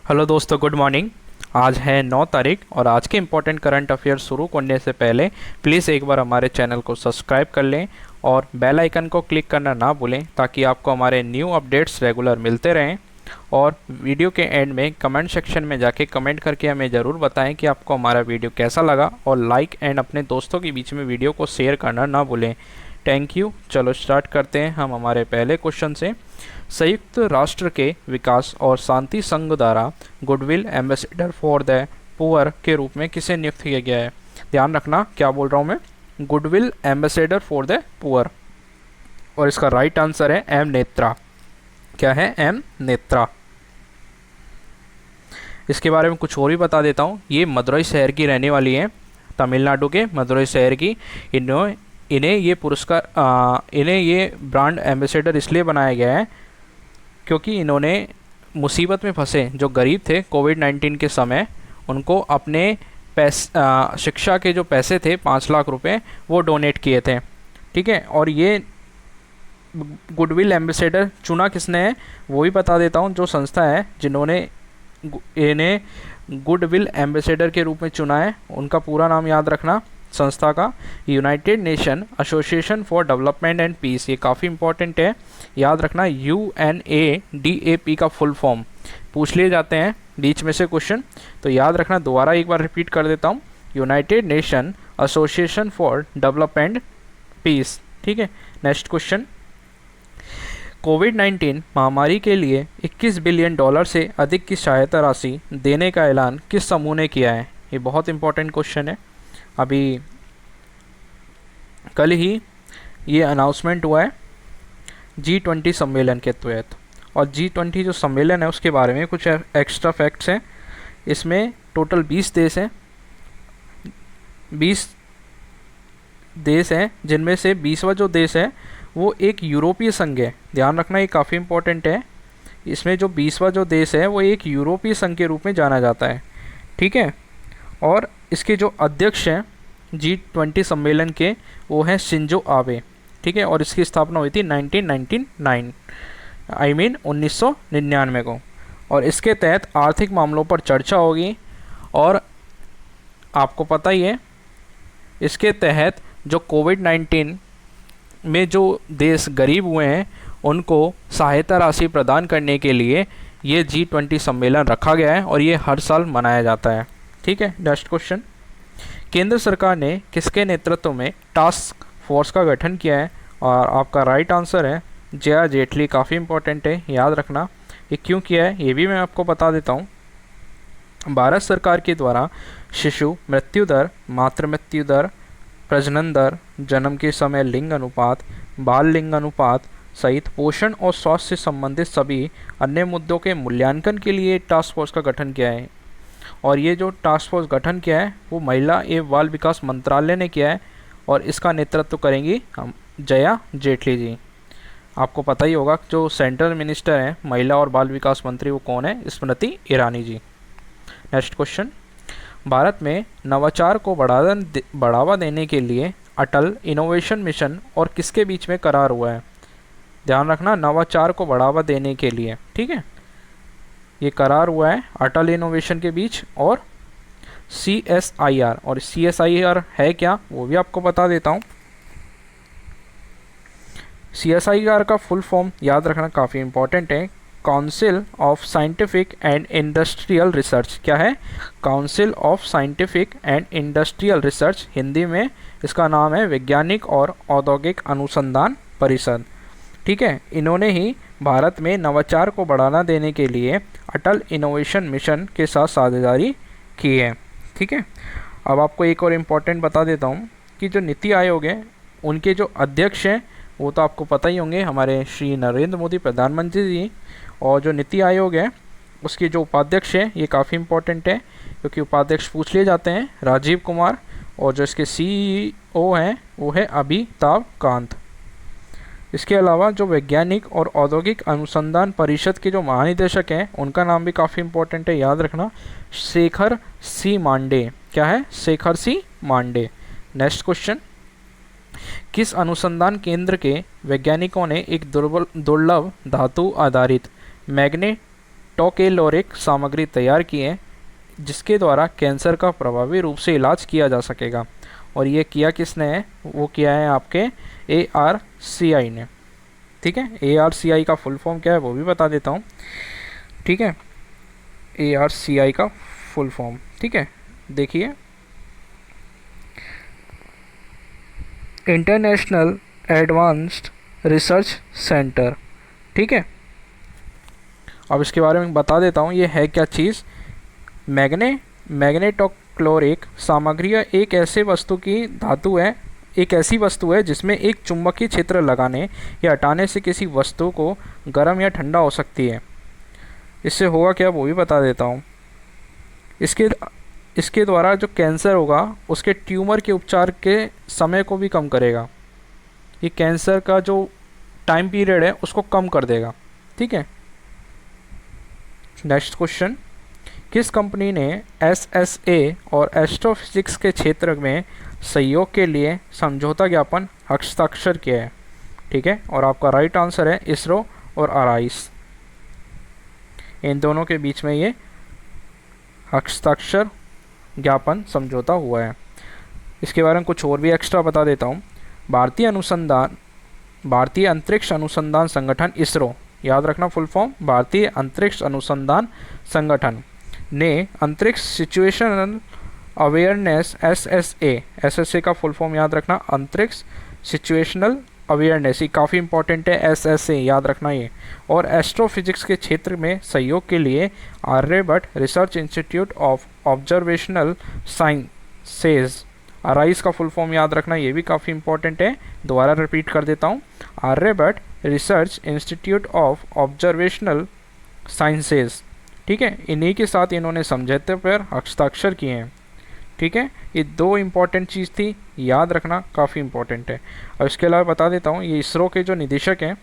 Hello दोस्तों, good morning. आज है 9 तारीख और आज के इम्पोर्टेंट करंट अफेयर शुरू करने से पहले प्लीज़ एक बार हमारे चैनल को सब्सक्राइब कर लें और बेल आइकन को क्लिक करना ना भूलें ताकि आपको हमारे न्यू अपडेट्स रेगुलर मिलते रहें। और वीडियो के एंड में कमेंट सेक्शन में जाके कमेंट करके हमें ज़रूर बताएं कि आपको हमारा वीडियो कैसा लगा और लाइक एंड अपने दोस्तों के बीच में वीडियो को शेयर करना ना भूलें। Thank you. चलो स्टार्ट करते हैं हम हमारे पहले क्वेश्चन से। संयुक्त राष्ट्र के विकास और शांति संघ द्वारा goodwill ambassador for the poor के रूप में किसे नियुक्त किया गया है? ध्यान रखना क्या बोल रहा हूँ मैं, goodwill ambassador for the poor. और इसका राइट आंसर है एम नेत्रा। क्या है? एम नेत्रा। इसके बारे में कुछ और भी बता देता हूँ। ये मदुरई शहर की रहने वाली है, तमिलनाडु के मदुरई शहर की। इन्हें ये पुरस्कार इन्हें ये ब्रांड एम्बेसडर इसलिए बनाया गया है क्योंकि इन्होंने मुसीबत में फंसे जो गरीब थे कोविड-19 के समय, उनको अपने शिक्षा के जो पैसे थे 5 लाख रुपए वो डोनेट किए थे। ठीक है, और ये गुडविल एम्बेसडर चुना किसने है वो भी बता देता हूँ। जो संस्था है जिन्होंने इन्हें गुडविल एम्बेसडर के रूप में चुना है, उनका पूरा नाम याद रखना संस्था का, United Nation Association for Development and Peace. ये काफ़ी इंपॉर्टेंट है, याद रखना। UNADAP का फुल फॉर्म पूछ लिए जाते हैं बीच में से क्वेश्चन, तो याद रखना। दोबारा एक बार रिपीट कर देता हूँ, United Nation Association for Development Peace. ठीक है, नेक्स्ट क्वेश्चन। कोविड-19 महामारी के लिए $21 बिलियन से अधिक की सहायता राशि देने का ऐलान किस समूह ने किया है? ये बहुत इंपॉर्टेंट क्वेश्चन है। अभी कल ही ये अनाउंसमेंट हुआ है G20 सम्मेलन के तहत। और G20 जो सम्मेलन है उसके बारे में कुछ एक्स्ट्रा फैक्ट्स हैं। इसमें टोटल 20 देश हैं, 20 देश हैं जिनमें से 20वां जो देश है वो एक यूरोपीय संघ है। ध्यान रखना, ये काफ़ी इंपॉर्टेंट है। इसमें जो 20वां जो देश है वो एक यूरोपीय संघ के रूप में जाना जाता है। ठीक है, और इसके जो अध्यक्ष हैं G20 सम्मेलन के वो हैं शिंजो आबे। ठीक है, और इसकी स्थापना हुई थी 1999 को। और इसके तहत आर्थिक मामलों पर चर्चा होगी। और आपको पता ही है, इसके तहत जो कोविड-19 में जो देश गरीब हुए हैं उनको सहायता राशि प्रदान करने के लिए ये G20 सम्मेलन रखा गया है और ये हर साल मनाया जाता है। ठीक है, नेक्स्ट क्वेश्चन। केंद्र सरकार ने किसके नेतृत्व में टास्क फोर्स का गठन किया है? और आपका राइट आंसर है जया जेटली। काफ़ी इंपॉर्टेंट है, याद रखना। ये क्यों किया है ये भी मैं आपको बता देता हूँ। भारत सरकार के द्वारा शिशु मृत्यु दर, मातृ मृत्यु दर, प्रजनन दर, जन्म के समय लिंग अनुपात, बाल लिंग अनुपात सहित पोषण और स्वास्थ्य से संबंधित सभी अन्य मुद्दों के मूल्यांकन के लिए टास्क फोर्स का गठन किया है। और ये जो टास्क फोर्स गठन किया है वो महिला एवं बाल विकास मंत्रालय ने किया है और इसका नेतृत्व करेंगी हम जया जेटली जी। आपको पता ही होगा जो सेंट्रल मिनिस्टर हैं महिला और बाल विकास मंत्री वो कौन है? स्मृति ईरानी जी। Next question. भारत में नवाचार को बढ़ावा देने के लिए अटल इनोवेशन मिशन और किसके बीच में करार हुआ है? ध्यान रखना, नवाचार को बढ़ावा देने के लिए। ठीक है, ये करार हुआ है अटल इनोवेशन के बीच और CSIR। और CSIR है क्या वो भी आपको बता देता हूँ। CSIR का फुल फॉर्म याद रखना, काफ़ी इंपॉर्टेंट है। Council of scientific and industrial research. क्या है? Council of scientific and industrial research. Hindi में इसका नाम है वैज्ञानिक और औद्योगिक अनुसंधान परिषद। ठीक है, इन्होंने ही भारत में नवाचार को बढ़ावा देने के लिए अटल इनोवेशन मिशन के साथ साझेदारी की है। ठीक है, अब आपको एक और इम्पॉर्टेंट बता देता हूँ कि जो नीति आयोग है उनके जो अध्यक्ष हैं वो तो आपको पता ही होंगे, हमारे श्री नरेंद्र मोदी प्रधानमंत्री जी। और जो नीति आयोग है उसके जो उपाध्यक्ष हैं ये काफ़ी इंपॉर्टेंट है क्योंकि उपाध्यक्ष पूछ लिए जाते हैं, राजीव कुमार। और जो इसके CEO हैं वो है अमिताभ कांत। इसके अलावा जो वैज्ञानिक और औद्योगिक अनुसंधान परिषद के जो महानिदेशक हैं उनका नाम भी काफ़ी इंपॉर्टेंट है, याद रखना, शेखर सी मांडे। क्या है? Shekhar C Mande. Next question. किस अनुसंधान केंद्र के वैज्ञानिकों ने एक दुर्लभ धातु आधारित टोकेलोरिक सामग्री तैयार की है जिसके द्वारा कैंसर का प्रभावी रूप से इलाज किया जा सकेगा। और ये किया किसने है? वो किया है आपके ARCI ने। ठीक है, ARCI का फुल फॉर्म क्या है वो भी बता देता हूँ। ठीक है, ARCI का फुल फॉर्म, ठीक है, देखिए, इंटरनेशनल एडवांस्ड रिसर्च सेंटर। ठीक है, अब इसके बारे में बता देता हूँ ये है क्या चीज़। मैग्नेटोक्लोरिक सामग्री एक ऐसे वस्तु की धातु है, एक ऐसी वस्तु है जिसमें एक चुंबकीय क्षेत्र लगाने या हटाने से किसी वस्तु को गर्म या ठंडा हो सकती है। इससे होगा क्या वो भी बता देता हूँ। इसके द्वारा जो कैंसर होगा उसके ट्यूमर के उपचार के समय को भी कम करेगा। ये कैंसर का जो टाइम पीरियड है उसको कम कर देगा। ठीक है, नेक्स्ट क्वेश्चन, किस कंपनी ने SSA और एस्ट्रोफिजिक्स के क्षेत्र में सहयोग के लिए समझौता ज्ञापन हस्ताक्षर किया है? ठीक है, और आपका राइट आंसर है इसरो और आराइस। इन दोनों के बीच में ये हस्ताक्षर ज्ञापन समझौता हुआ है। इसके बारे में कुछ और भी एक्स्ट्रा बता देता हूँ। भारतीय अंतरिक्ष अनुसंधान संगठन इसरो, याद रखना फुल फॉर्म, भारतीय अंतरिक्ष अनुसंधान संगठन ने अंतरिक्ष सिचुएशनल अवेयरनेस SSA का फुल फॉर्म याद रखना, अंतरिक्ष सिचुएशनल अवेयरनेस, ये काफ़ी इंपॉर्टेंट है, SSA याद रखना ये, और एस्ट्रोफिजिक्स के क्षेत्र में सहयोग के लिए Aryabhatta research institute of observational sciences, ARIES का फुल फॉर्म याद रखना, ये भी काफ़ी इंपॉर्टेंट है, दोबारा रिपीट कर देता हूँ, Aryabhatta research institute of observational Sciences. ठीक है, इन्हीं के साथ इन्होंने समझौते पर हस्ताक्षर किए हैं। ठीक है, ये दो इम्पॉर्टेंट चीज़ थी, याद रखना काफ़ी इम्पॉर्टेंट है। और इसके अलावा बता देता हूँ, ये इसरो के जो निदेशक हैं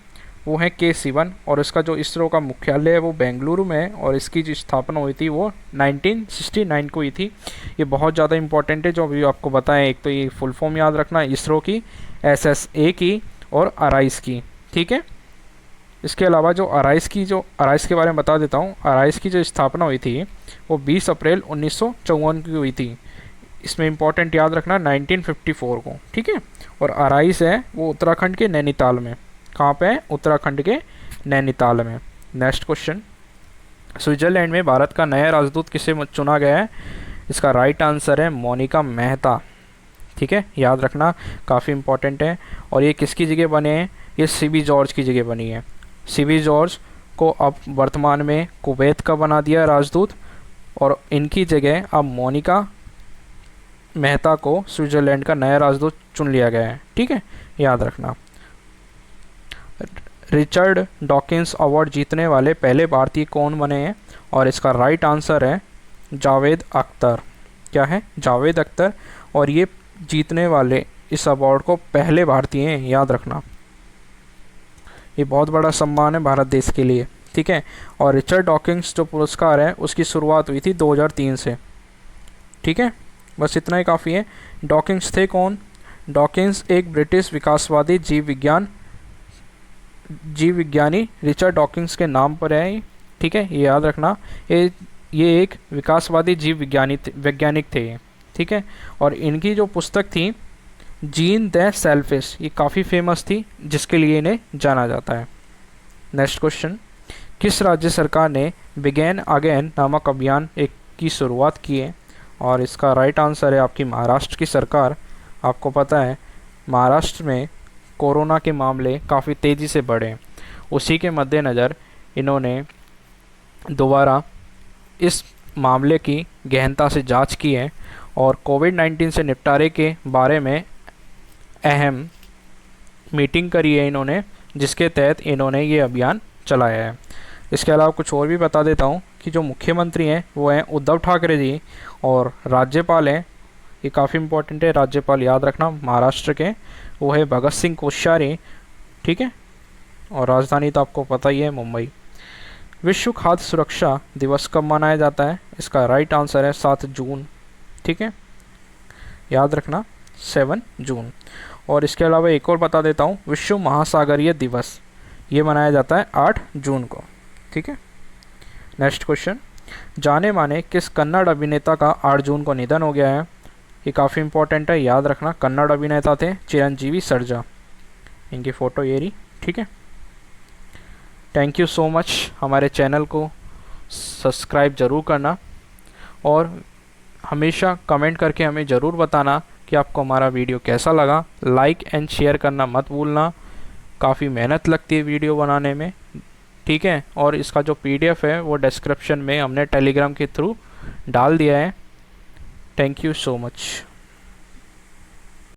वो हैं के सिवन, और इसका जो इसरो का मुख्यालय है वो बेंगलुरु में है, और इसकी जो स्थापना हुई थी वो 1969 को हुई थी। ये बहुत ज़्यादा इंपॉर्टेंट है जो अभी आपको बताएं। एक तो ये फुल फॉर्म याद रखना इसरो की, SSA की और आराइस की। ठीक है, इसके अलावा जो आराइस के बारे में बता देता हूँ। आराइस की जो स्थापना हुई थी वो 20 अप्रैल 1954 की हुई थी। इसमें इंपॉर्टेंट याद रखना 1954 को। ठीक है, और आराइस है वो उत्तराखंड के नैनीताल में। कहाँ पे है? उत्तराखंड के नैनीताल में। नेक्स्ट क्वेश्चन, स्विट्जरलैंड में भारत का नया राजदूत किसे चुना गया है? इसका राइट आंसर है मोनिका मेहता। ठीक है, याद रखना काफ़ी इंपॉर्टेंट है। और ये किसकी जगह बने हैं? ये CB जॉर्ज की जगह बनी है। CB जॉर्ज को अब वर्तमान में कुवैत का बना दिया राजदूत, और इनकी जगह अब मोनिका मेहता को स्विट्जरलैंड का नया राजदूत चुन लिया गया है। ठीक है, याद रखना। रिचर्ड डॉकिंस अवार्ड जीतने वाले पहले भारतीय कौन बने हैं? और इसका राइट आंसर है जावेद अख्तर। क्या है? जावेद अख्तर। और ये जीतने वाले इस अवार्ड को पहले भारतीय हैं, याद रखना। ये बहुत बड़ा सम्मान है भारत देश के लिए। ठीक है, और रिचर्ड डॉकिंस जो पुरस्कार है उसकी शुरुआत हुई थी 2003 से। ठीक है, बस इतना ही काफ़ी है। डॉकिंस थे कौन? डॉकिंस एक ब्रिटिश विकासवादी जीव विज्ञानी रिचर्ड डॉकिंस के नाम पर है। ठीक है, ये याद रखना। ये एक विकासवादी वैज्ञानिक थे ये। ठीक है, और इनकी जो पुस्तक थी जीन द सेल्फिश, ये काफ़ी फेमस थी, जिसके लिए इन्हें जाना जाता है। नेक्स्ट क्वेश्चन, किस राज्य सरकार ने बिगेन अगेन नामक अभियान की शुरुआत की है? और इसका राइट आंसर है आपकी महाराष्ट्र की सरकार। आपको पता है महाराष्ट्र में कोरोना के मामले काफ़ी तेज़ी से बढ़े, उसी के मद्देनज़र इन्होंने दोबारा इस मामले की गहनता से जांच की है और कोविड-19 से निपटारे के बारे में अहम मीटिंग करी है इन्होंने, जिसके तहत इन्होंने ये अभियान चलाया है। इसके अलावा कुछ और भी बता देता हूँ कि जो मुख्यमंत्री हैं वो हैं उद्धव ठाकरे जी, और राज्यपाल हैं, ये काफ़ी इंपॉर्टेंट है, राज्यपाल याद रखना महाराष्ट्र के, वो है भगत सिंह कोश्यारी। ठीक है, और राजधानी तो आपको पता ही है मुंबई। विश्व खाद्य सुरक्षा दिवस कब मनाया जाता है? इसका राइट आंसर है 7 जून। ठीक है, याद रखना 7 जून। और इसके अलावा एक और बता देता हूँ, विश्व महासागरीय दिवस ये मनाया जाता है 8 जून को। ठीक है, नेक्स्ट क्वेश्चन, जाने माने किस कन्नड़ अभिनेता का 8 जून को निधन हो गया है? ये काफ़ी इंपॉर्टेंट है, याद रखना। कन्नड़ अभिनेता थे चिरंजीवी सर्जा, इनकी फ़ोटो ये रही, ठीक है। Thank you so much. हमारे चैनल को सब्सक्राइब ज़रूर करना और हमेशा कमेंट करके हमें ज़रूर बताना कि आपको हमारा वीडियो कैसा लगा। लाइक एंड शेयर करना मत भूलना, काफ़ी मेहनत लगती है वीडियो बनाने में, ठीक है। और इसका जो PDF है वो डिस्क्रिप्शन में हमने टेलीग्राम के थ्रू डाल दिया है। Thank you so much.